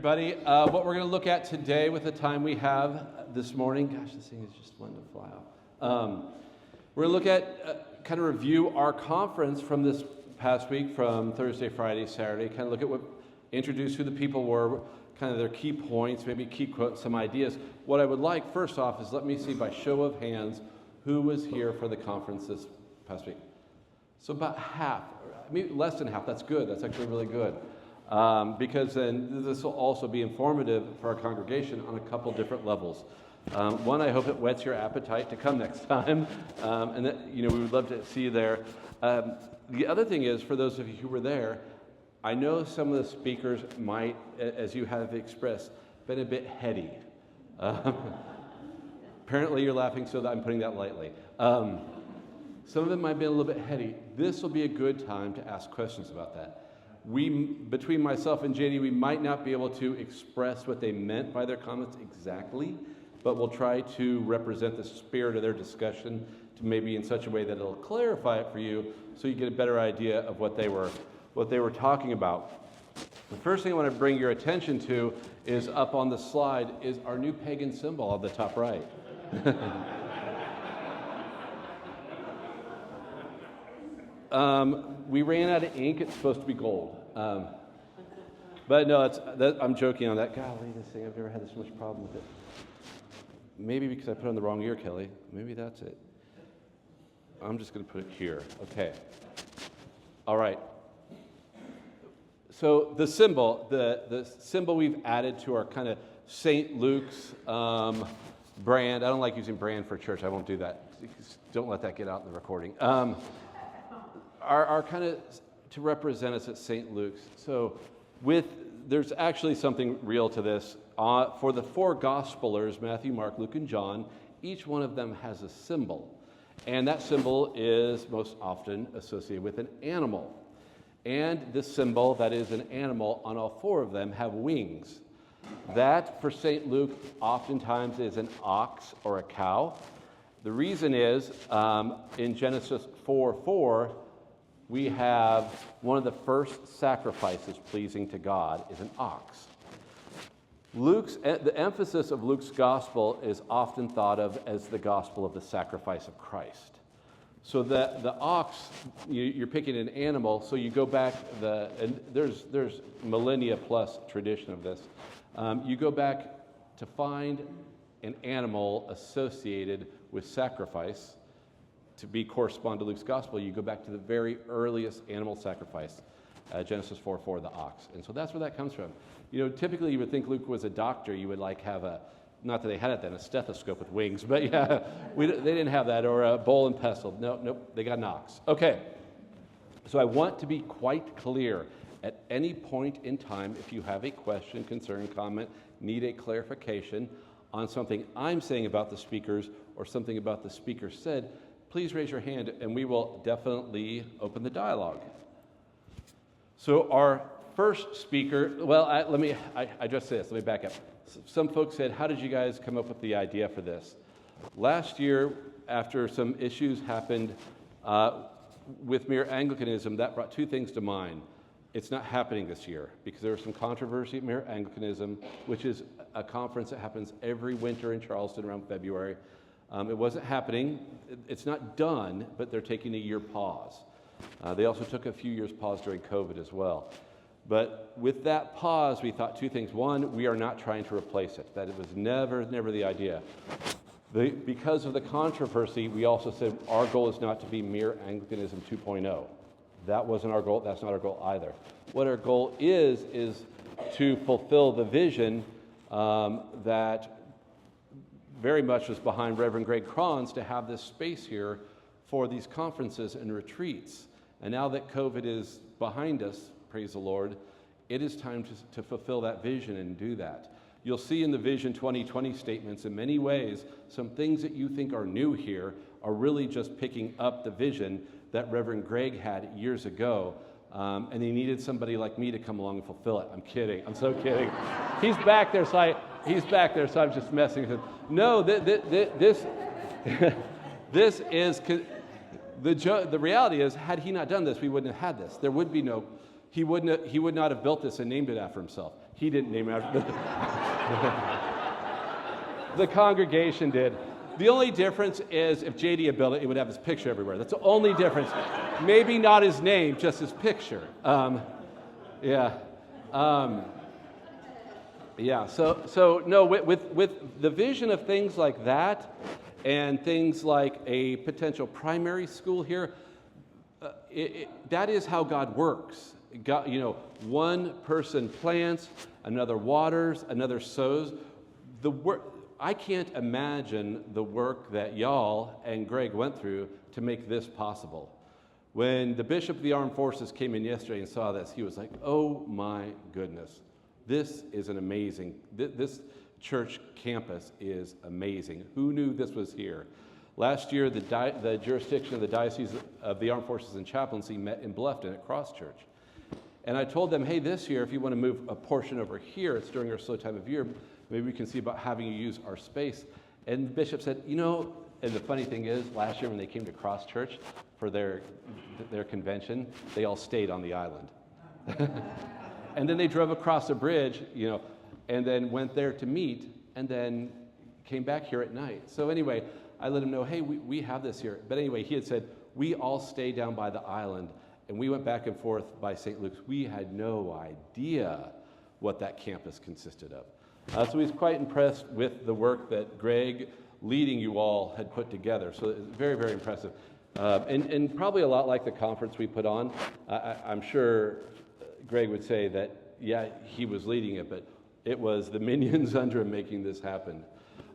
everybody. What we're going to look at today with the time we have this morning, gosh, this thing is just wanting to fly off. We're going to look at, kind of review our conference from this past week, from Thursday, Friday, Saturday, kind of look at introduce who the people were, kind of their key points, maybe key quotes, some ideas. What I would like, first off, is let me see by show of hands who was here for the conference this past week. So about half, maybe less than half. That's good. That's actually really good. Because then this will also be informative for our congregation on a couple different levels. One, I hope it whets your appetite to come next time, and that, we would love to see you there. The other thing is, for those of you who were there, I know some of the speakers might, as you have expressed, been a bit heady. Apparently you're laughing, so that I'm putting that lightly. Some of them might be a little bit heady. This will be a good time to ask questions about that. Between myself and JD, we might not be able to express what they meant by their comments exactly, but we'll try to represent the spirit of their discussion to maybe in such a way that it'll clarify it for you so you get a better idea of what they were talking about. The first thing I want to bring your attention to is up on the slide is our new pagan symbol on the top right. We ran out of ink. It's supposed to be gold. But no, I'm joking on that. Golly, this thing, I've never had this much problem with it. Maybe because I put it on the wrong ear, Kelly. Maybe that's it. I'm just going to put it here. Okay. All right. So the symbol, the symbol we've added to our kind of St. Luke's brand. I don't like using brand for church. I won't do that. Don't let that get out in the recording. Are kind of to represent us at St. Luke's. So there's actually something real to this. For the four Gospelers, Matthew, Mark, Luke, and John, each one of them has a symbol. And that symbol is most often associated with an animal. And this symbol, that is an animal, on all four of them have wings. That, for St. Luke, oftentimes is an ox or a cow. The reason is, in Genesis 4:4, we have one of the first sacrifices pleasing to God is an ox. The emphasis of Luke's gospel is often thought of as the gospel of the sacrifice of Christ. So the ox, you're picking an animal, so you go back, and there's millennia plus tradition of this. You go back to find an animal associated with sacrifice. To correspond to Luke's gospel, you go back to the very earliest animal sacrifice, Genesis 4:4, the ox. And so that's where that comes from. Typically you would think Luke was a doctor. You would have not that they had it then, a stethoscope with wings, but yeah, they didn't have that, or a bowl and pestle. Nope, they got an ox. Okay, so I want to be quite clear. At any point in time, if you have a question, concern, comment, need a clarification on something I'm saying about the speakers or something about the speaker said, please raise your hand and we will definitely open the dialogue. So our first speaker, I just say this, let me back up. Some folks said, how did you guys come up with the idea for this? Last year, after some issues happened with Mere Anglicanism, that brought two things to mind. It's not happening this year because there was some controversy at Mere Anglicanism, which is a conference that happens every winter in Charleston around February. It wasn't happening. It's not done, but they're taking a year pause. They also took a few years pause during COVID as well. But with that pause, we thought two things. One, we are not trying to replace it. That it was never the idea. Because of the controversy, we also said our goal is not to be Mere Anglicanism 2.0. That wasn't our goal. That's not our goal either. What our goal is to fulfill the vision that very much was behind Reverend Greg Cron's to have this space here for these conferences and retreats. And now that COVID is behind us, praise the Lord, it is time to fulfill that vision and do that. You'll see in the Vision 2020 statements in many ways, some things that you think are new here are really just picking up the vision that Reverend Greg had years ago. And he needed somebody like me to come along and fulfill it. I'm kidding. I'm so kidding. He's back there, so I'm just messing with him. No, this is the reality is, had he not done this, we wouldn't have had this. There would be no. He would not have built this and named it after himself. He didn't name it after the congregation did. The only difference is if JD had built it, it would have his picture everywhere. That's the only difference. Maybe not his name, just his picture. Yeah. So no, with the vision of things like that and things like a potential primary school here, that is how God works. God, one person plants, another waters, another sows. I can't imagine the work that y'all and Greg went through to make this possible. When the Bishop of the Armed Forces came in yesterday and saw this, he was like, oh my goodness, this is an amazing, this church campus is amazing. Who knew this was here? Last year, the jurisdiction of the Diocese of the Armed Forces and Chaplaincy met in Bluffton at Cross Church. And I told them, hey, this year, if you want to move a portion over here, it's during our slow time of year, maybe we can see about having you use our space. And the bishop said, and the funny thing is, last year when they came to Cross Church for their convention, they all stayed on the island. And then they drove across a bridge, and then went there to meet, and then came back here at night. So anyway, I let him know, hey, we have this here. But anyway, he had said, we all stay down by the island, and we went back and forth by St. Luke's. We had no idea what that campus consisted of. So he was quite impressed with the work that Greg, leading you all, had put together. So it's very, very impressive. And probably a lot like the conference we put on. I'm sure Greg would say that, yeah, he was leading it, but it was the minions under him making this happen.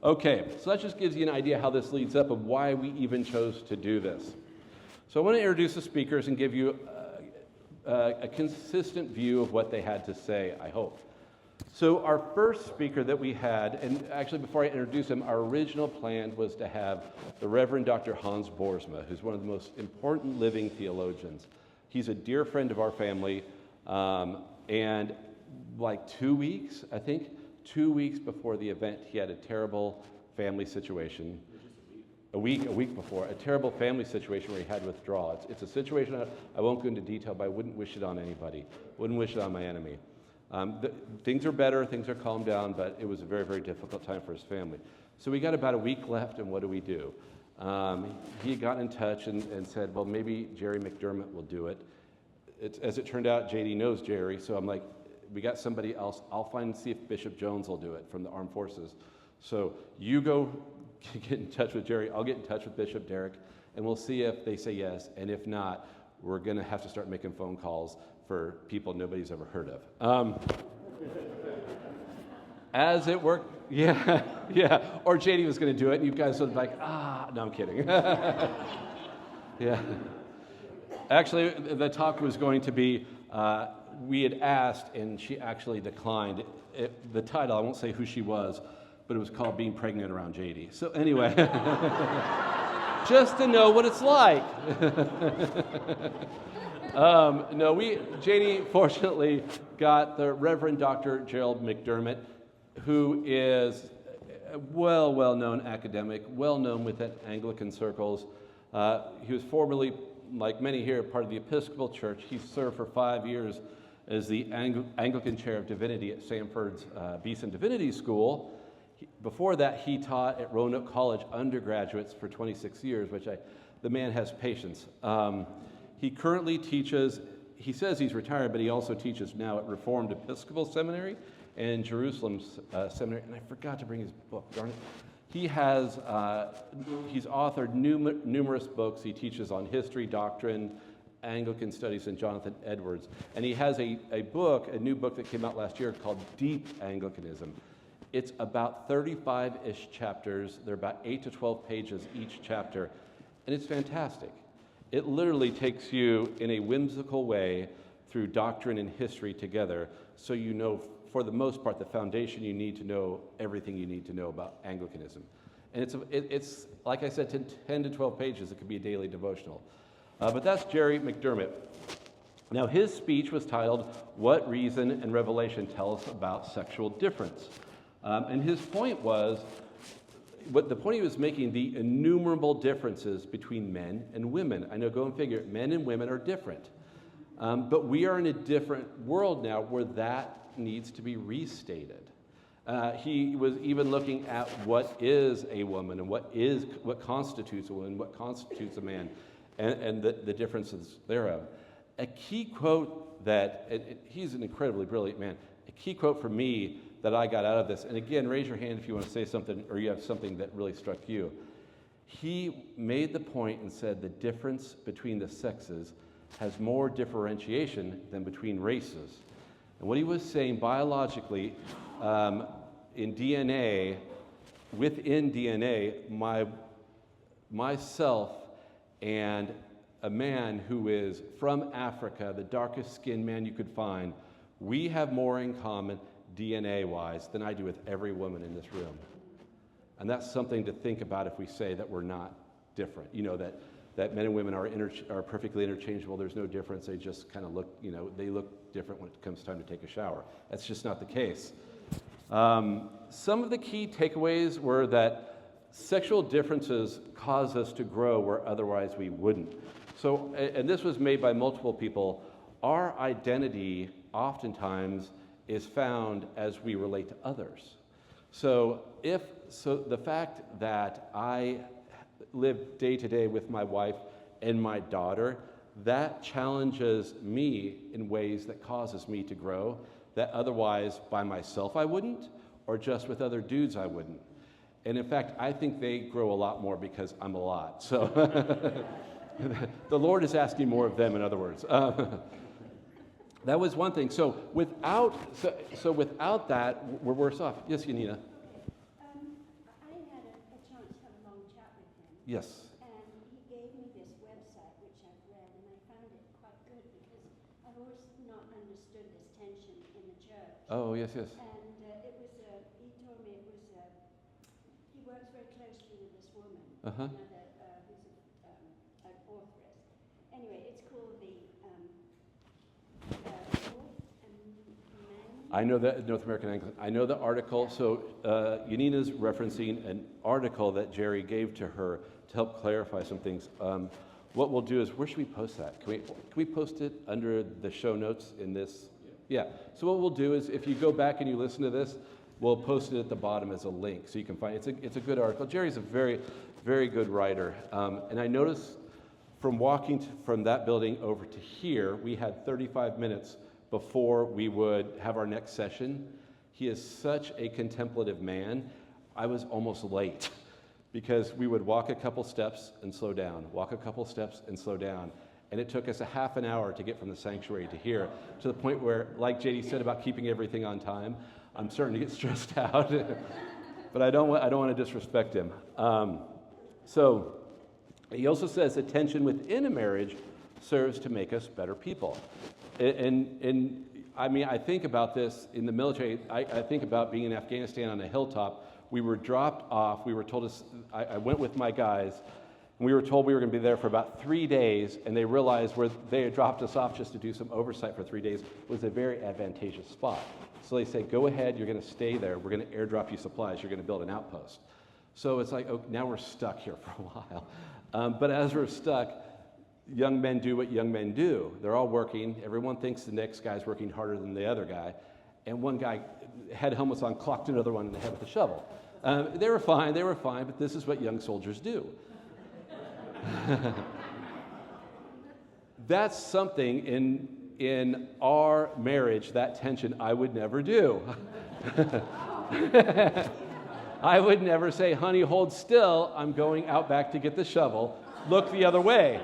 Okay, so that just gives you an idea how this leads up of why we even chose to do this. So I want to introduce the speakers and give you a consistent view of what they had to say, I hope. So our first speaker that we had, and actually before I introduce him, our original plan was to have the Reverend Dr. Hans Boersma, who's one of the most important living theologians. He's a dear friend of our family, and like 2 weeks, I think, 2 weeks before the event, he had a terrible family situation. A week before, a terrible family situation where he had withdrawal. It's a situation I won't go into detail, but I wouldn't wish it on anybody. Wouldn't wish it on my enemy. Things are better, things are calmed down, but it was a very, very difficult time for his family. So we got about a week left, and what do we do? He got in touch and said, well, maybe Jerry McDermott will do it. As it turned out, JD knows Jerry, so I'm like, we got somebody else. I'll see if Bishop Jones will do it from the Armed Forces. So you go get in touch with Jerry. I'll get in touch with Bishop Derek, and we'll see if they say yes. And if not, we're going to have to start making phone calls for people nobody's ever heard of. As it worked, yeah. Or JD was going to do it, and you guys would be like, no, I'm kidding. Yeah. Actually, the talk was going to be, we had asked, and she actually declined. The title, I won't say who she was, but it was called Being Pregnant Around JD. So anyway, just to know what it's like. JD fortunately got the Reverend Dr. Gerald McDermott, who is a well-known academic, well-known within Anglican circles. He was formerly, like many here, part of the Episcopal Church. He served for 5 years as the Anglican Chair of Divinity at Samford's Beeson Divinity School. Before that, he taught at Roanoke College undergraduates for 26 years, the man has patience. He currently teaches, he says he's retired, but he also teaches now at Reformed Episcopal Seminary and Jerusalem Seminary, and I forgot to bring his book, darn it. He's authored numerous books. He teaches on history, doctrine, Anglican studies, and Jonathan Edwards. And he has a new book that came out last year called Deep Anglicanism. It's about 35-ish chapters. They're about 8 to 12 pages each chapter, and it's fantastic. It literally takes you in a whimsical way through doctrine and history together, so you know, for the most part, the foundation you need to know, everything you need to know about Anglicanism. And it's like I said, 10 to 12 pages. It could be a daily devotional. But that's Jerry McDermott. Now, his speech was titled, What Reason and Revelation Tell Us About Sexual Difference? And his point was, the point he was making, the innumerable differences between men and women. I know, go and figure, men and women are different. But we are in a different world now where that needs to be restated. He was even looking at what is a woman and what constitutes a woman, what constitutes a man, and the differences thereof. A key quote that, he's an incredibly brilliant man, a key quote for me that I got out of this, and again, raise your hand if you want to say something or you have something that really struck you. He made the point and said the difference between the sexes has more differentiation than between races. And what he was saying biologically, in DNA, within DNA, myself and a man who is from Africa, the darkest skinned man you could find, we have more in common DNA-wise than I do with every woman in this room. And that's something to think about if we say that we're not different. You know, that men and women are perfectly interchangeable. There's no difference. They just kind of look, they look different when it comes time to take a shower. That's just not the case. Some of the key takeaways were that sexual differences cause us to grow where otherwise we wouldn't. So, and this was made by multiple people, our identity oftentimes is found as we relate to others. So the fact that I live day to day with my wife and my daughter, that challenges me in ways that causes me to grow that otherwise by myself I wouldn't, or just with other dudes I wouldn't. And in fact, I think they grow a lot more because I'm a lot. So the Lord is asking more of them, in other words. That was one thing. So without that, we're worse off. Yes, Yanina? I had a chance to have a long chat with him. Yes. And he gave me this website, which I've read, and I found it quite good because I've always not understood this tension in the church. Oh, yes, yes. And he told me it was, he works very closely with this woman, Uh-huh. another, who's an authoress. Anyway, it's called the I know that North American Anglican. I know the article. So Yanina's referencing an article that Jerry gave to her to help clarify some things. What we'll do is, where should we post that? Can we post it under the show notes in this? Yeah. So what we'll do is, if you go back and you listen to this, we'll post it at the bottom as a link, so you can find it. It's a good article. Jerry's a very, very good writer, and I noticed from walking from that building over to here, we had 35 minutes before we would have our next session. He is such a contemplative man. I was almost late because we would walk a couple steps and slow down, walk a couple steps and slow down. And it took us a half an hour to get from the sanctuary to here, to the point where, like JD said about keeping everything on time, I'm starting to get stressed out. But I don't want to disrespect him. So he also says that tension within a marriage serves to make us better people. And I mean, I think about this in the military. I think about being in Afghanistan on a hilltop. We were dropped off. We were told I went with my guys, and we were told we were going to be there for about 3 days, and they realized where they had dropped us off just to do some oversight for 3 days was a very advantageous spot. So they say, go ahead, you're going to stay there. We're going to airdrop you supplies. You're going to build an outpost. So it's like, oh, now we're stuck here for a while. But as we're stuck, young men do what young men do. They're all working. Everyone thinks the next guy's working harder than the other guy. And one guy had helmets on, clocked another one in the head with a shovel. They were fine, but this is what young soldiers do. That's something in our marriage, that tension, I would never do. I would never say, honey, hold still. I'm going out back to get the shovel. Look the other way.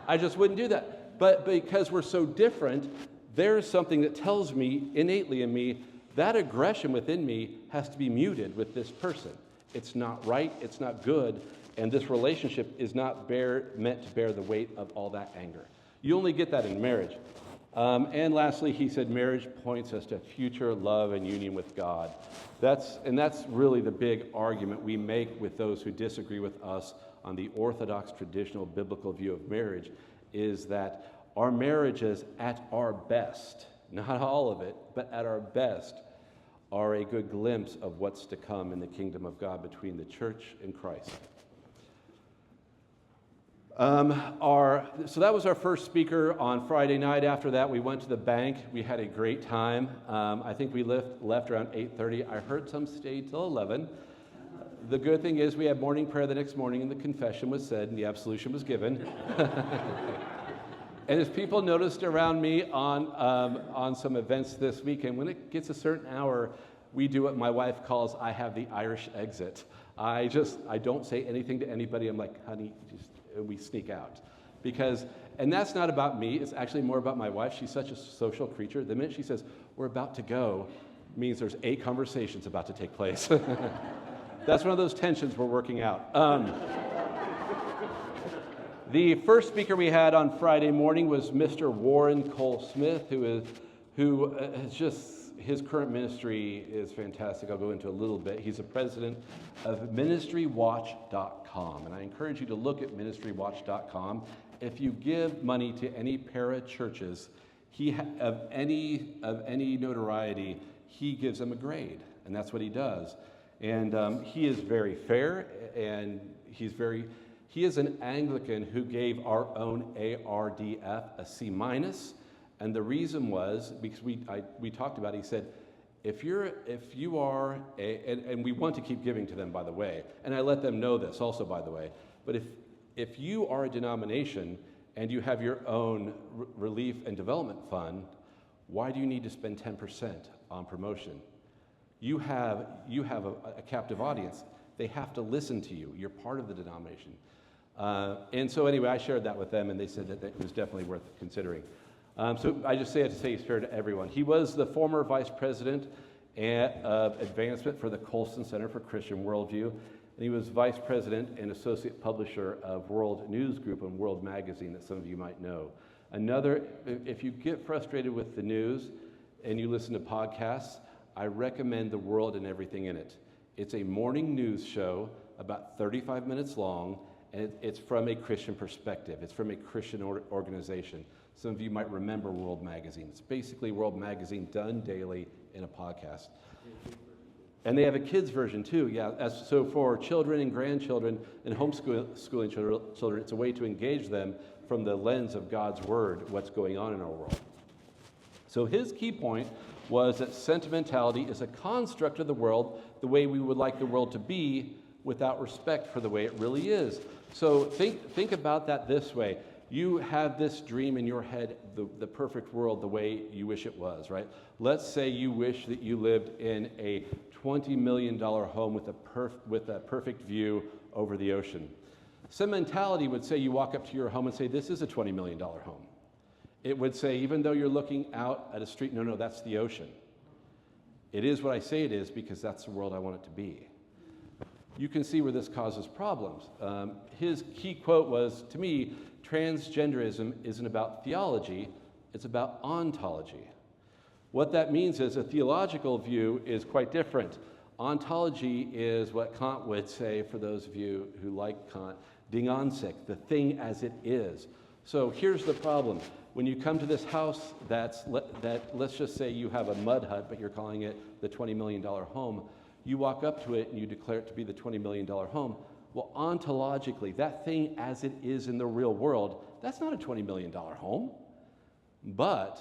I just wouldn't do that. But because we're so different, there's something that tells me innately in me that aggression within me has to be muted with this person. It's not right. It's not good. And this relationship is not meant to bear the weight of all that anger. You only get that in marriage. And lastly, he said marriage points us to future love and union with God. That's really the big argument we make with those who disagree with us on the orthodox, traditional, biblical view of marriage, is that our marriages at our best, not all of it, but at our best, are a good glimpse of what's to come in the kingdom of God between the church and Christ. So that was our first speaker on Friday night. After that, we went to the bank. We had a great time. I think we left around 8:30. I heard some stayed till 11. The good thing is we had morning prayer the next morning, and the confession was said, and the absolution was given. And as people noticed around me on some events this weekend, when it gets a certain hour, we do what my wife calls, I have the Irish exit. I don't say anything to anybody. I'm like, honey, we sneak out. And that's not about me. It's actually more about my wife. She's such a social creature. The minute she says, we're about to go, means there's 8 conversations about to take place. That's one of those tensions we're working out. The first speaker we had on Friday morning was Mr. Warren Cole Smith, who is just, his current ministry is fantastic. I'll go into a little bit. He's the president of ministrywatch.com, and I encourage you to look at ministrywatch.com. If you give money to any para-churches, of any notoriety, he gives them a grade, and that's what he does. And he is very fair, and he is an Anglican who gave our own ARDF a C-. And the reason was because we talked about it. He said, if you are and we want to keep giving to them, by the way, and I let them know this also, by the way, but if you are a denomination and you have your own relief and development fund, why do you need to spend 10% on promotion? You have a captive audience. They have to listen to you. You're part of the denomination. And so anyway, I shared that with them, and they said that it was definitely worth considering. So I just say it to say he's fair to everyone. He was the former vice president of advancement for the Colston Center for Christian Worldview, and he was vice president and associate publisher of World News Group and World Magazine that some of you might know. If you get frustrated with the news and you listen to podcasts, I recommend The World and Everything in It. It's a morning news show about 35 minutes long, and it's from a Christian perspective. It's from a Christian organization. Some of you might remember World Magazine. It's basically World Magazine done daily in a podcast. And they have a kids version too, yeah. So for children and grandchildren and homeschooling children, it's a way to engage them from the lens of God's Word, what's going on in our world. So his key point was that sentimentality is a construct of the world the way we would like the world to be without respect for the way it really is. So think about that this way. You have this dream in your head, the perfect world the way you wish it was, right? Let's say you wish that you lived in a $20 million home with a perfect view over the ocean. Sentimentality would say you walk up to your home and say, this is a $20 million home. It would say, even though you're looking out at a street, no, that's the ocean. It is what I say it is because that's the world I want it to be. You can see where this causes problems. His key quote was, to me, transgenderism isn't about theology, it's about ontology. What that means is a theological view is quite different. Ontology is what Kant would say, for those of you who like Kant, Ding an sich, the thing as it is. So here's the problem. When you come to this house that let's just say you have a mud hut, but you're calling it the $20 million home, you walk up to it and you declare it to be the $20 million home. Well, ontologically, that thing as it is in the real world, that's not a $20 million home. But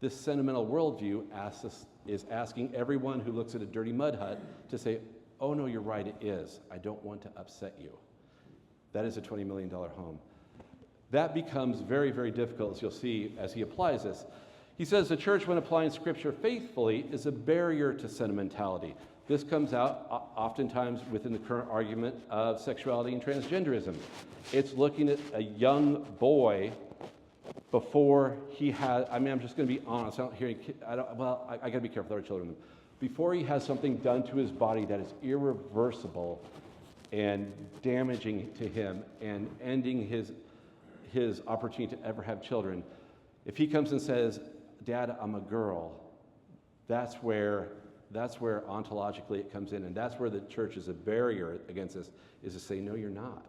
this sentimental worldview is asking everyone who looks at a dirty mud hut to say, oh no, you're right, it is. I don't want to upset you. That is a $20 million home. That becomes very, very difficult, as you'll see as he applies this. He says the church, when applying Scripture faithfully, is a barrier to sentimentality. This comes out oftentimes within the current argument of sexuality and transgenderism. It's looking at a young boy before he has, I'm just going to be honest, I got to be careful, there are children. Before he has something done to his body that is irreversible and damaging to him and ending his opportunity to ever have children, if he comes and says, Dad, I'm a girl, that's where ontologically it comes in, and that's where the church is a barrier against this, is to say, no, you're not.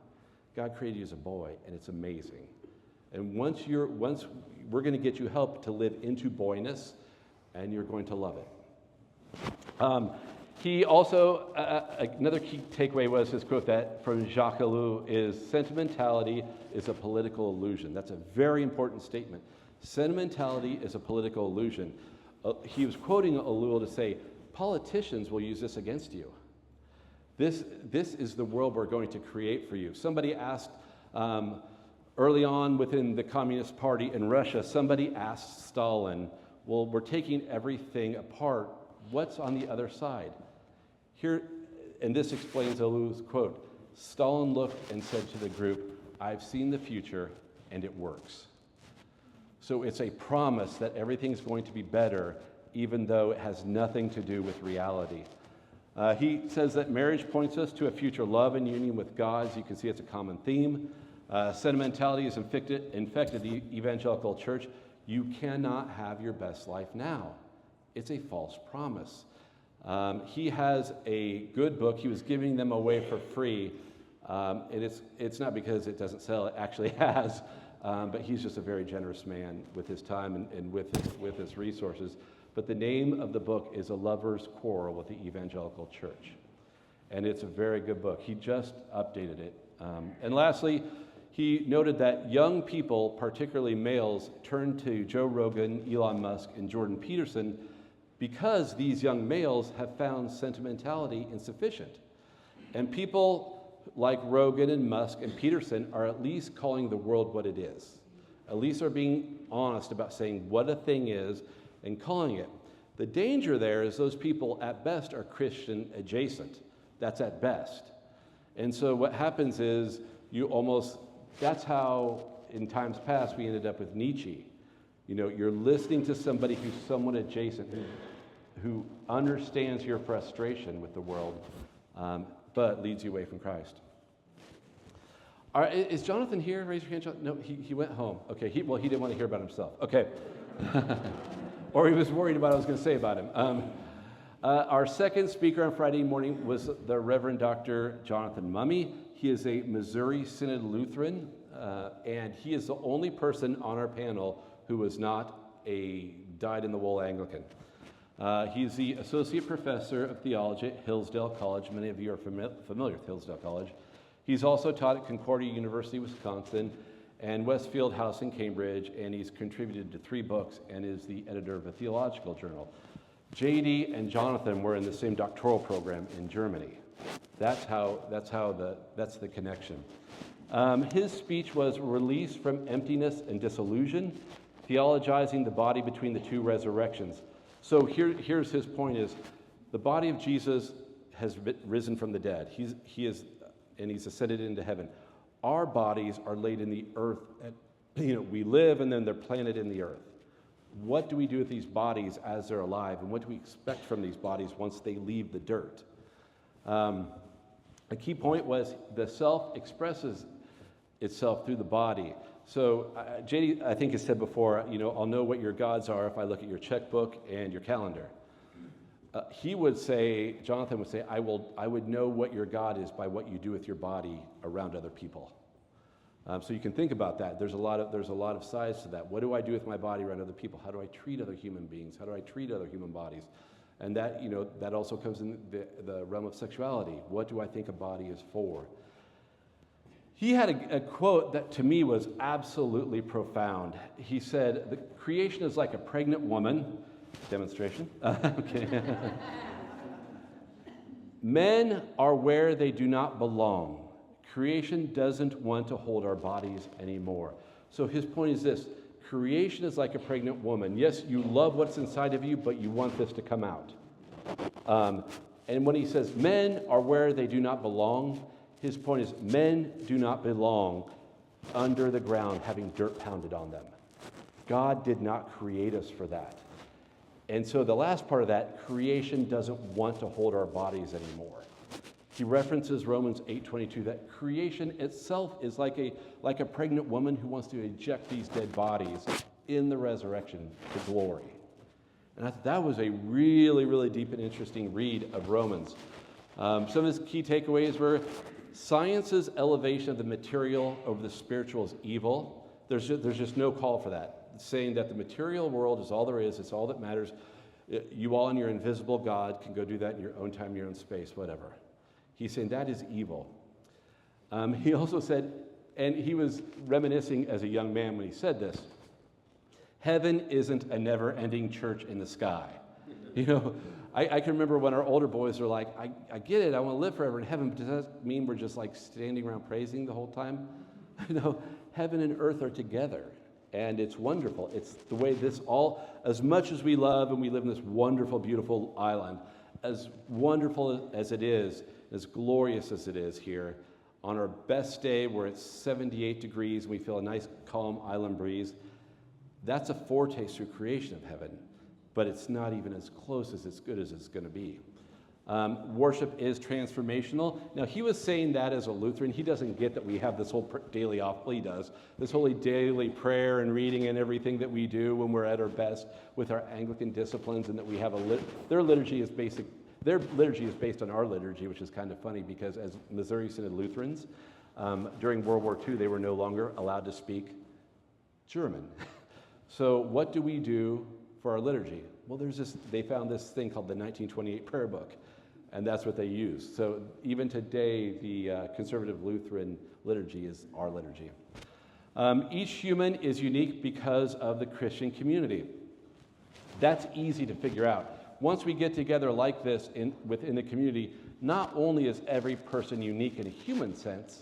God created you as a boy, and it's amazing. And once we're going to get you help to live into boyness, and you're going to love it. He also, another key takeaway was his quote that from Jacques Ellul is, sentimentality is a political illusion. That's a very important statement. Sentimentality is a political illusion. He was quoting Ellul to say, politicians will use this against you. This is the world we're going to create for you. Somebody asked, early on within the Communist Party in Russia, somebody asked Stalin, well, we're taking everything apart. What's on the other side? Here, and this explains Ellul's quote, Stalin looked and said to the group, I've seen the future and it works. So it's a promise that everything's going to be better, even though it has nothing to do with reality. He says that marriage points us to a future love and union with God. As you can see, it's a common theme. Sentimentality has infected the evangelical church. You cannot have your best life now. It's a false promise. He has a good book. He was giving them away for free. And it's not because it doesn't sell, it actually has. But he's just a very generous man with his time and with his resources. But the name of the book is A Lover's Quarrel with the Evangelical Church. And it's a very good book. He just updated it. And lastly, he noted that young people, particularly males, turn to Joe Rogan, Elon Musk, and Jordan Peterson because these young males have found sentimentality insufficient. And people like Rogan and Musk and Peterson are at least calling the world what it is. At least are being honest about saying what a thing is and calling it. The danger there is those people at best are Christian adjacent. That's at best. And so what happens is that's how in times past we ended up with Nietzsche. You know, you're listening to somebody who's somewhat adjacent, who understands your frustration with the world, but leads you away from Christ. All right, is Jonathan here? Raise your hand, Jonathan. No, he went home. Okay, he didn't want to hear about himself. Okay. Or he was worried about what I was going to say about him. Our second speaker on Friday morning was the Reverend Dr. Jonathan Mummey. He is a Missouri Synod Lutheran, and he is the only person on our panel who was not a dyed-in-the-wool Anglican. He's the Associate Professor of Theology at Hillsdale College. Many of you are familiar with Hillsdale College. He's also taught at Concordia University, Wisconsin, and Westfield House in Cambridge, and he's contributed to 3 books and is the editor of a theological journal. JD and Jonathan were in the same doctoral program in Germany. That's the connection. His speech was Release from Emptiness and Disillusion, Theologizing the Body Between the Two Resurrections. So here's his point is, the body of Jesus has risen from the dead. He's ascended into heaven. Our bodies are laid in the earth. We live and then they're planted in the earth. What do we do with these bodies as they're alive? And what do we expect from these bodies once they leave the dirt? A key point was the self expresses itself through the body. So JD, I think, has said before, I'll know what your gods are if I look at your checkbook and your calendar. Jonathan would say, I would know what your God is by what you do with your body around other people. So you can think about that. There's a lot of sides to that. What do I do with my body around other people? How do I treat other human beings? How do I treat other human bodies? And that, that also comes in the realm of sexuality. What do I think a body is for? He had a quote that to me was absolutely profound. He said, the creation is like a pregnant woman. Demonstration. Okay. Men are where they do not belong. Creation doesn't want to hold our bodies anymore. So his point is this: creation is like a pregnant woman. Yes, you love what's inside of you, but you want this to come out. And when he says men are where they do not belong, his point is men do not belong under the ground having dirt pounded on them. God did not create us for that. And so the last part of that, creation doesn't want to hold our bodies anymore. He references Romans 8:22, that creation itself is like a pregnant woman who wants to eject these dead bodies in the resurrection to glory. And I thought that was a really, really deep and interesting read of Romans. Some of his key takeaways were science's elevation of the material over the spiritual is evil. There's just no call for that. Saying that the material world is all there is, it's all that matters. You all and your invisible God can go do that in your own time, your own space, whatever. He's saying that is evil. He also said, and he was reminiscing as a young man when he said this, heaven isn't a never-ending church in the sky. You know, I can remember when our older boys were like, I get it, I want to live forever in heaven, but does that mean we're just like standing around praising the whole time? You know, heaven and earth are together, and it's wonderful. It's the way this all, as much as we love and we live in this wonderful, beautiful island, as wonderful as it is, as glorious as it is here, on our best day where it's 78 degrees and we feel a nice, calm island breeze, that's a foretaste through creation of heaven, but it's not even as close as good as it's going to be. Worship is transformational. Now, he was saying that as a Lutheran. He doesn't get that we have this whole daily well, he does, this whole daily prayer and reading and everything that we do when we're at our best with our Anglican disciplines, and that we have their liturgy is based on our liturgy, which is kind of funny because as Missouri Synod Lutherans, during World War II, they were no longer allowed to speak German. So what do we do for our liturgy? Well, they found this thing called the 1928 prayer book, and that's what they use. So even today, the conservative Lutheran liturgy is our liturgy. Each human is unique because of the Christian community. That's easy to figure out. Once we get together like this within the community, not only is every person unique in a human sense,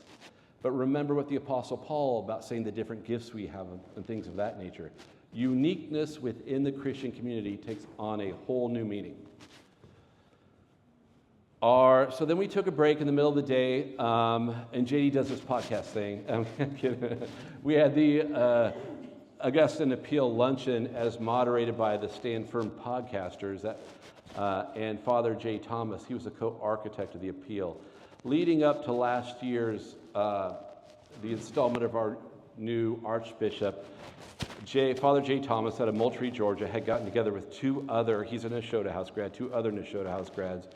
but remember what the Apostle Paul about saying the different gifts we have and things of that nature. Uniqueness within the Christian community takes on a whole new meaning. So then we took a break in the middle of the day, and JD does this podcast thing. I'm kidding. We had the Augustine Appeal Luncheon as moderated by the Stand Firm podcasters and Father J. Thomas. He was the co-architect of the appeal. Leading up to last year's, the installment of our new Archbishop, Father J. Thomas out of Moultrie, Georgia, had gotten together with he's a Nashotah House grad, two other Nashotah House grads,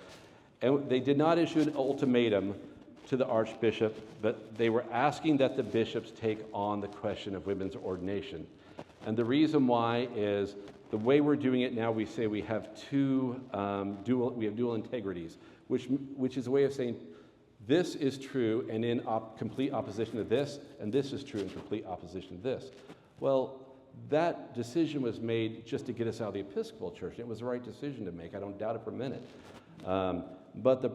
and they did not issue an ultimatum to the Archbishop, but they were asking that the bishops take on the question of women's ordination. And the reason why is the way we're doing it now, we say we have dual integrities, which is a way of saying this is true and in complete opposition to this, and this is true in complete opposition to this. Well, that decision was made just to get us out of the Episcopal Church. It was the right decision to make. I don't doubt it for a minute. But the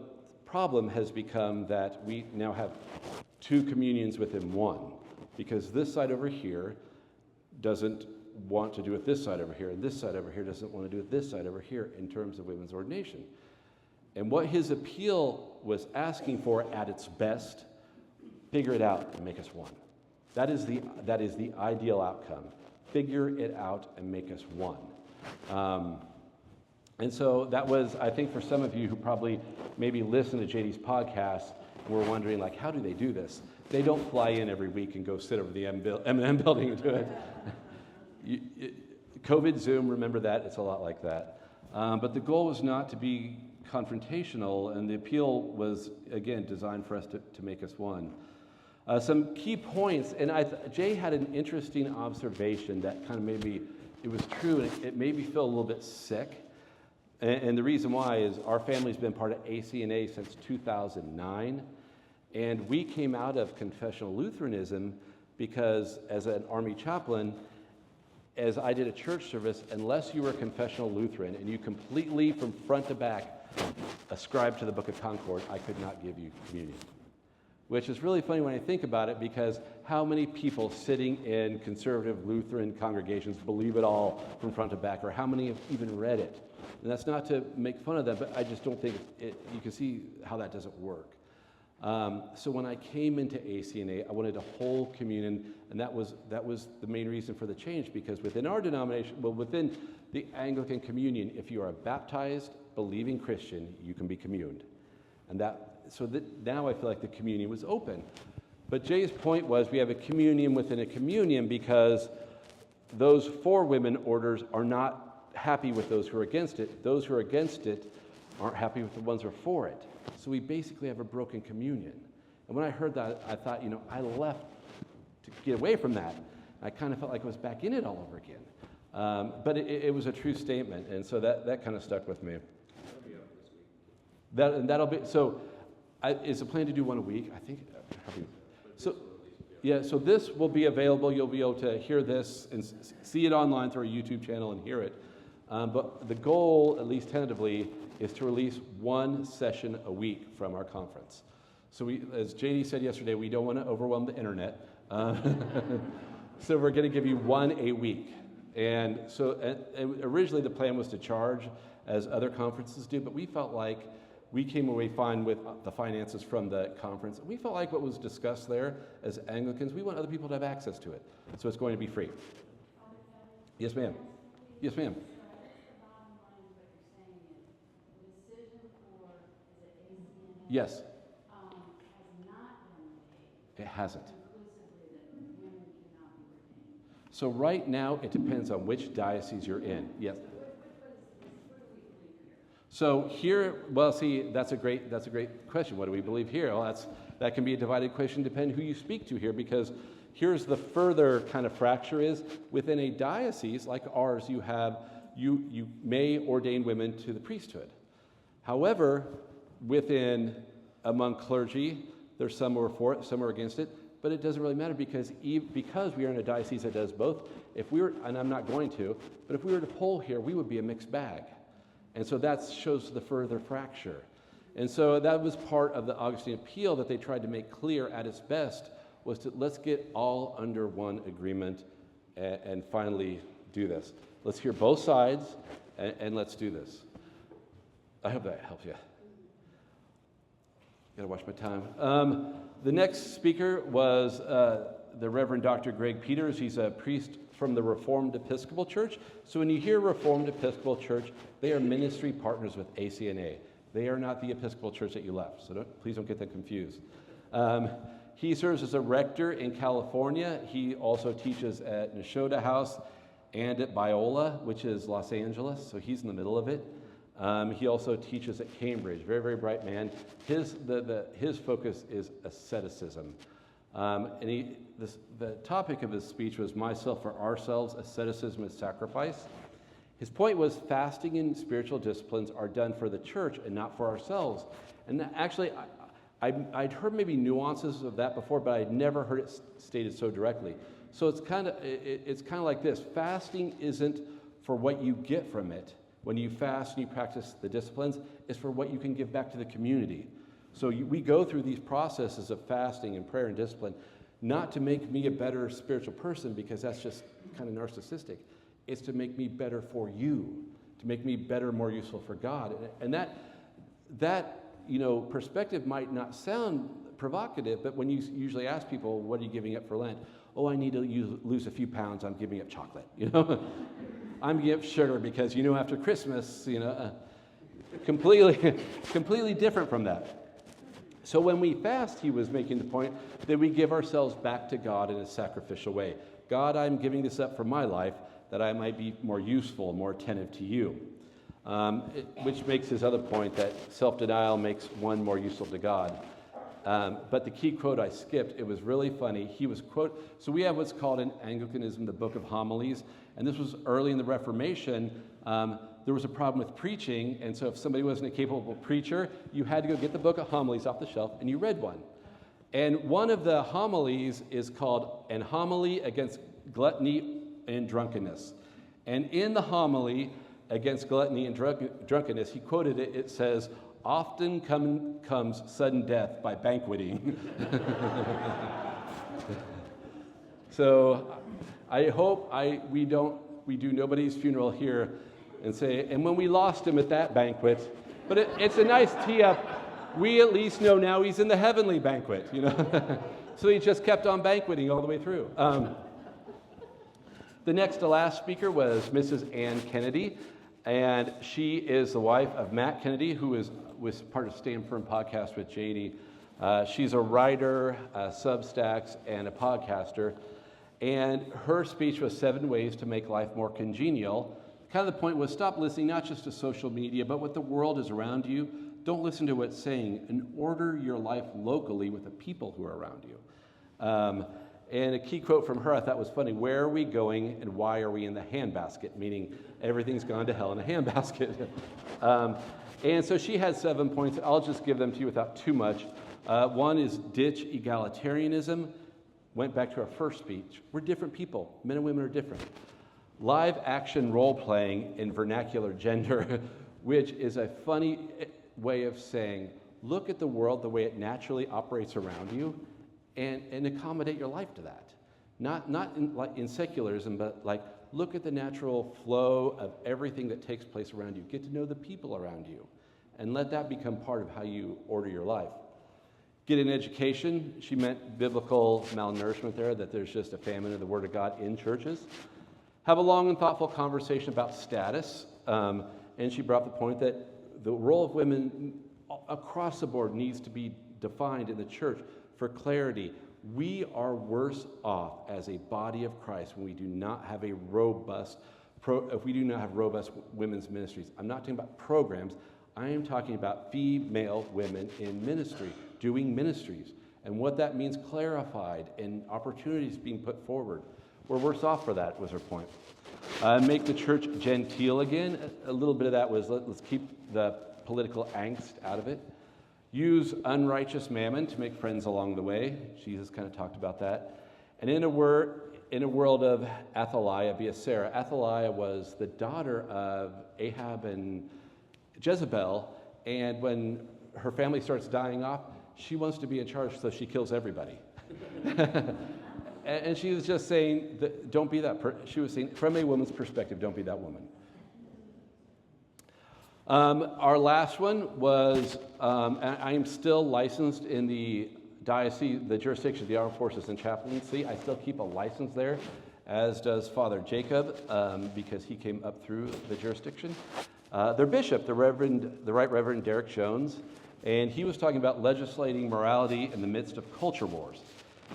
problem has become that we now have two communions within one, because this side over here doesn't want to do it this side over here, and this side over here doesn't want to do it this side over here in terms of women's ordination. And what his appeal was asking for at its best, figure it out and make us one. That is the ideal outcome. Figure it out and make us one. And so that was, I think, for some of you who probably maybe listen to JD's podcast, were wondering, like, how do they do this? They don't fly in every week and go sit over the M&M building and do it. COVID Zoom, remember that? It's a lot like that. But the goal was not to be confrontational, and the appeal was, again, designed for us to make us one. Some key points, and Jay had an interesting observation that kind of made me, it was true, and it made me feel a little bit sick. And the reason why is our family's been part of ACNA since 2009, and we came out of confessional Lutheranism because as an Army chaplain, as I did a church service, unless you were a confessional Lutheran and you completely from front to back ascribed to the Book of Concord, I could not give you communion. Which is really funny when I think about it, because how many people sitting in conservative Lutheran congregations believe it all from front to back, or how many have even read it? And that's not to make fun of them, but I just don't think you can see how that doesn't work. So when I came into ACNA, I wanted a whole communion, and that was the main reason for the change, because within our denomination, well, within the Anglican communion, if you are a baptized, believing Christian, you can be communed. And now I feel like the communion was open. But Jay's point was we have a communion within a communion because those four women orders are not happy with those who are against it. Those who are against it aren't happy with the ones who are for it. So we basically have a broken communion. And when I heard that, I thought, I left to get away from that. I kind of felt like I was back in it all over again. But it was a true statement, and so that kind of stuck with me. That'll be up this week. That'll be, so is the plan to do one a week? I think, so, yeah, so this will be available. You'll be able to hear this and see it online through our YouTube channel and hear it. But the goal, at least tentatively, is to release one session a week from our conference. So we, as JD said yesterday, we don't want to overwhelm the internet. So we're going to give you one a week. And so originally the plan was to charge as other conferences do, but we felt like we came away fine with the finances from the conference. We felt like what was discussed there as Anglicans, we want other people to have access to it. So it's going to be free. Yes, ma'am. Yes, ma'am. Yes. It hasn't. So right now, it depends on which diocese you're in. Yes. So here, well, see, that's a great question. What do we believe here? Well, that can be a divided question depending who you speak to here, because here's the further kind of fracture is within a diocese like ours, you may ordain women to the priesthood. However, among clergy, there's some who are for it, some are against it, but it doesn't really matter because we are in a diocese that does both. And I'm not going to, but if we were to poll here, we would be a mixed bag. And so that shows the further fracture. And so that was part of the Augustine appeal that they tried to make clear at its best was to let's get all under one agreement and finally do this. Let's hear both sides and let's do this. I hope that helps you. Gotta watch my time. The next speaker was the Reverend Dr. Greg Peters. He's a priest from the Reformed Episcopal Church. So when you hear Reformed Episcopal Church, they are ministry partners with ACNA. They are not the Episcopal Church that you left, so please don't get that confused. He serves as a rector in California. He also teaches at Neshoda House and at Biola, which is Los Angeles, so he's in the middle of it. He also teaches at Cambridge. Very, very bright man. His focus is asceticism. The topic of his speech was myself for ourselves, asceticism is sacrifice. His point was fasting and spiritual disciplines are done for the church and not for ourselves. And actually, I'd heard maybe nuances of that before, but I'd never heard it stated so directly. So it's kind of like this. Fasting isn't for what you get from it. When you fast and you practice the disciplines, it's for what you can give back to the community. So we go through these processes of fasting and prayer and discipline, not to make me a better spiritual person, because that's just kind of narcissistic. It's to make me better for you, to make me better, more useful for God. And that perspective might not sound provocative, but when you usually ask people, what are you giving up for Lent? Oh, I need to lose a few pounds, I'm giving up chocolate, I'm giving up sugar because, after Christmas, completely different from that. So when we fast, he was making the point that we give ourselves back to God in a sacrificial way. God, I'm giving this up for my life that I might be more useful, more attentive to you. Which makes his other point that self-denial makes one more useful to God. But the key quote I skipped, it was really funny. He was so we have what's called in Anglicanism the Book of Homilies, and this was early in the Reformation. There was a problem with preaching, and so if somebody wasn't a capable preacher, you had to go get the Book of Homilies off the shelf, and you read one. And one of the homilies is called An Homily Against Gluttony and Drunkenness. And in the homily against gluttony and drunkenness, he quoted it, it says, often comes sudden death by banqueting. So I hope we do nobody's funeral here and say, and when we lost him at that banquet, but it's a nice tee up. We at least know now he's in the heavenly banquet, So he just kept on banqueting all the way through. The next to last speaker was Mrs. Ann Kennedy, and she is the wife of Matt Kennedy, who was part of Stand Firm podcast with JD. She's a writer, Substacks, and a podcaster. And her speech was 7 ways to make life more congenial. Kind of the point was stop listening not just to social media, but what the world is around you. Don't listen to what's saying, and order your life locally with the people who are around you. And a key quote from her I thought was funny: "Where are we going and why are we in the handbasket?" Meaning everything's gone to hell in a handbasket. And so she had 7 points. I'll just give them to you without too much. One is ditch egalitarianism. Went back to our first speech. We're different people. Men and women are different. Live action role playing in vernacular gender, which is a funny way of saying, look at the world the way it naturally operates around you and accommodate your life to that. Not in secularism, but like look at the natural flow of everything that takes place around you. Get to know the people around you and let that become part of how you order your life. Get an education. She meant biblical malnourishment there, that there's just a famine of the Word of God in churches. Have a long and thoughtful conversation about status. And she brought up the point that the role of women across the board needs to be defined in the church for clarity. We are worse off as a body of Christ when we do not have a robust, if we do not have robust women's ministries. I'm not talking about programs. I am talking about female women in ministry, doing ministries, and what that means clarified and opportunities being put forward. We're worse off for that, was her point. Make the church genteel again. A little bit of that was let's keep the political angst out of it. Use unrighteous mammon to make friends along the way. Jesus kind of talked about that. And in a world of Athaliah, be a Sarah. Athaliah was the daughter of Ahab and Jezebel, and when her family starts dying off, she wants to be in charge, so she kills everybody. And she was just saying, that, don't be that she was saying, from a woman's perspective, don't be that woman. Our last one was, I am still licensed in the diocese, the jurisdiction of the Armed Forces and Chaplaincy. I still keep a license there, as does Father Jacob, because he came up through the jurisdiction. Their bishop, the Right Reverend Derek Jones, and he was talking about legislating morality in the midst of culture wars.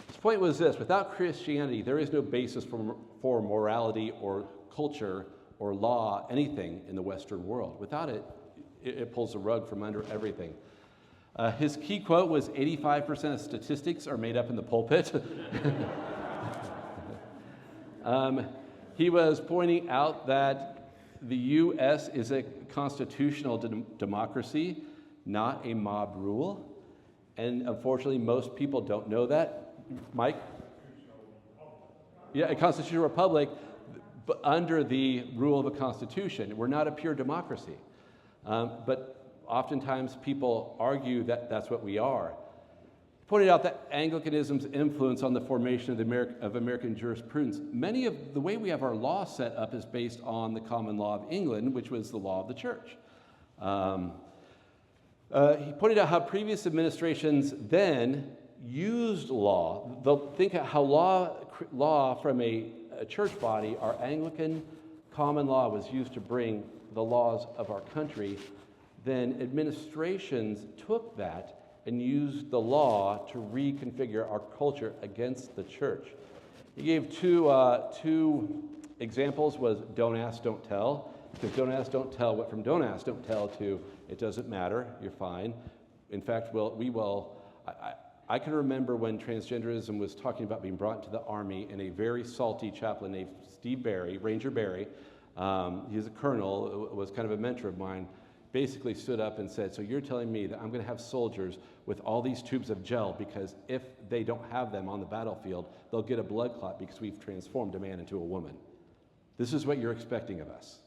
His point was this: without Christianity, there is no basis for morality or culture or law, anything in the Western world. Without it, it pulls the rug from under everything. His key quote was, 85% of statistics are made up in the pulpit. He was pointing out that the U.S. is a constitutional democracy, not a mob rule. And unfortunately, most people don't know that. Mike? Yeah, a constitutional republic, but under the rule of a constitution. We're not a pure democracy. But oftentimes people argue that that's what we are. He pointed out that Anglicanism's influence on the formation of American jurisprudence. Many of the way we have our law set up is based on the common law of England, which was the law of the church. He pointed out how previous administrations then used law. They'll think of how law from a church body, our Anglican common law, was used to bring the laws of our country. Then administrations took that and used the law to reconfigure our culture against the church. He gave two examples: was don't ask, don't tell. Because don't ask, don't tell went from don't ask, don't tell to it doesn't matter, you're fine. In fact, I can remember when transgenderism was talking about being brought into the Army, and a very salty chaplain named Steve Barry, Ranger Barry, he's a colonel, was kind of a mentor of mine, basically stood up and said, so you're telling me that I'm going to have soldiers with all these tubes of gel because if they don't have them on the battlefield, they'll get a blood clot because we've transformed a man into a woman. This is what you're expecting of us.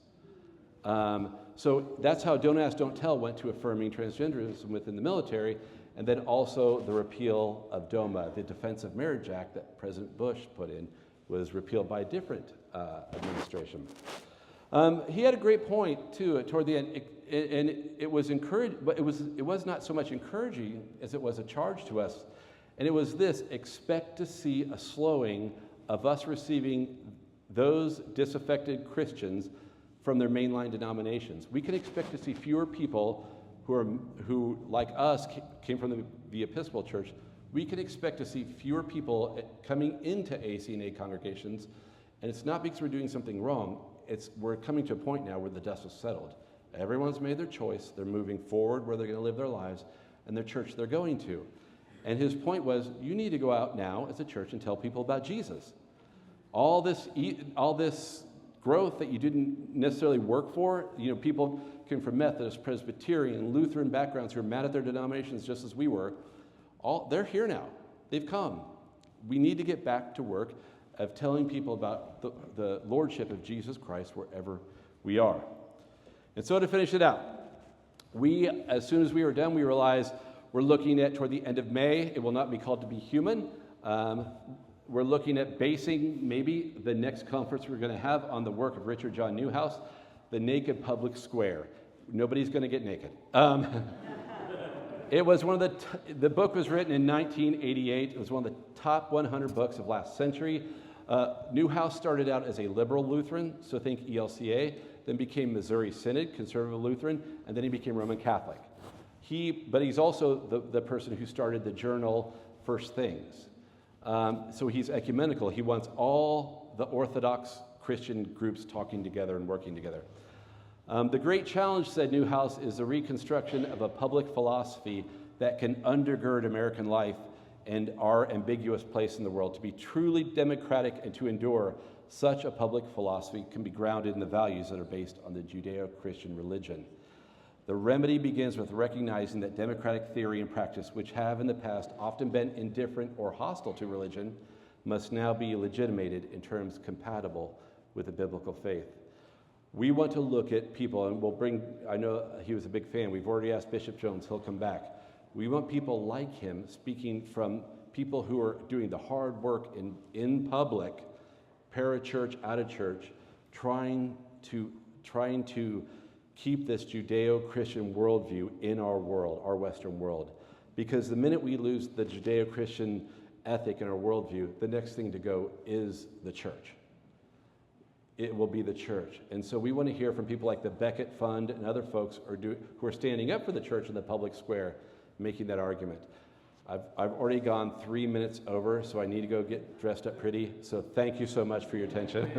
So that's how Don't Ask, Don't Tell went to affirming transgenderism within the military, and then also the repeal of DOMA, the Defense of Marriage Act that President Bush put in, was repealed by a different administration. He had a great point, too, toward the end, and it was encouraged, but it was not so much encouraging as it was a charge to us, and it was this: expect to see a slowing of us receiving those disaffected Christians from their mainline denominations. We can expect to see fewer people who like us, came from the Episcopal Church. We can expect to see fewer people coming into AC&A congregations, and it's not because we're doing something wrong. We're coming to a point now where the dust is settled. Everyone's made their choice. They're moving forward where they're going to live their lives, and their church they're going to. And his point was, you need to go out now as a church and tell people about Jesus. All this growth that you didn't necessarily work for, people came from Methodist, Presbyterian, Lutheran backgrounds who were mad at their denominations just as we were. They're here now. They've come. We need to get back to work of telling people about the lordship of Jesus Christ wherever we are. And so to finish it out, as soon as we were done, we realized we're looking at toward the end of May. It will not be called To Be Human. We're looking at basing maybe the next conference we're going to have on the work of Richard John Newhouse, The Naked Public Square. Nobody's going to get naked. It was one of the book was written in 1988. It was one of the top 100 books of last century. Newhouse started out as a liberal Lutheran, so think ELCA, then became Missouri Synod, conservative Lutheran, and then he became Roman Catholic. But he's also the person who started the journal First Things. So he's ecumenical. He wants all the Orthodox Christian groups talking together and working together. The great challenge, said Newhouse, is the reconstruction of a public philosophy that can undergird American life and our ambiguous place in the world. To be truly democratic and to endure, such a public philosophy can be grounded in the values that are based on the Judeo-Christian religion. The remedy begins with recognizing that democratic theory and practice, which have in the past often been indifferent or hostile to religion, must now be legitimated in terms compatible with the biblical faith. We want to look at people, and I know he was a big fan. We've already asked Bishop Jones, he'll come back. We want people like him speaking from people who are doing the hard work in public, parachurch, out of church, trying to keep this Judeo-Christian worldview in our world, our Western world. Because the minute we lose the Judeo-Christian ethic in our worldview, the next thing to go is the church. It will be the church. And so we want to hear from people like the Beckett Fund and other folks who are standing up for the church in the public square, making that argument. I've already gone 3 minutes over, so I need to go get dressed up pretty. So thank you so much for your attention.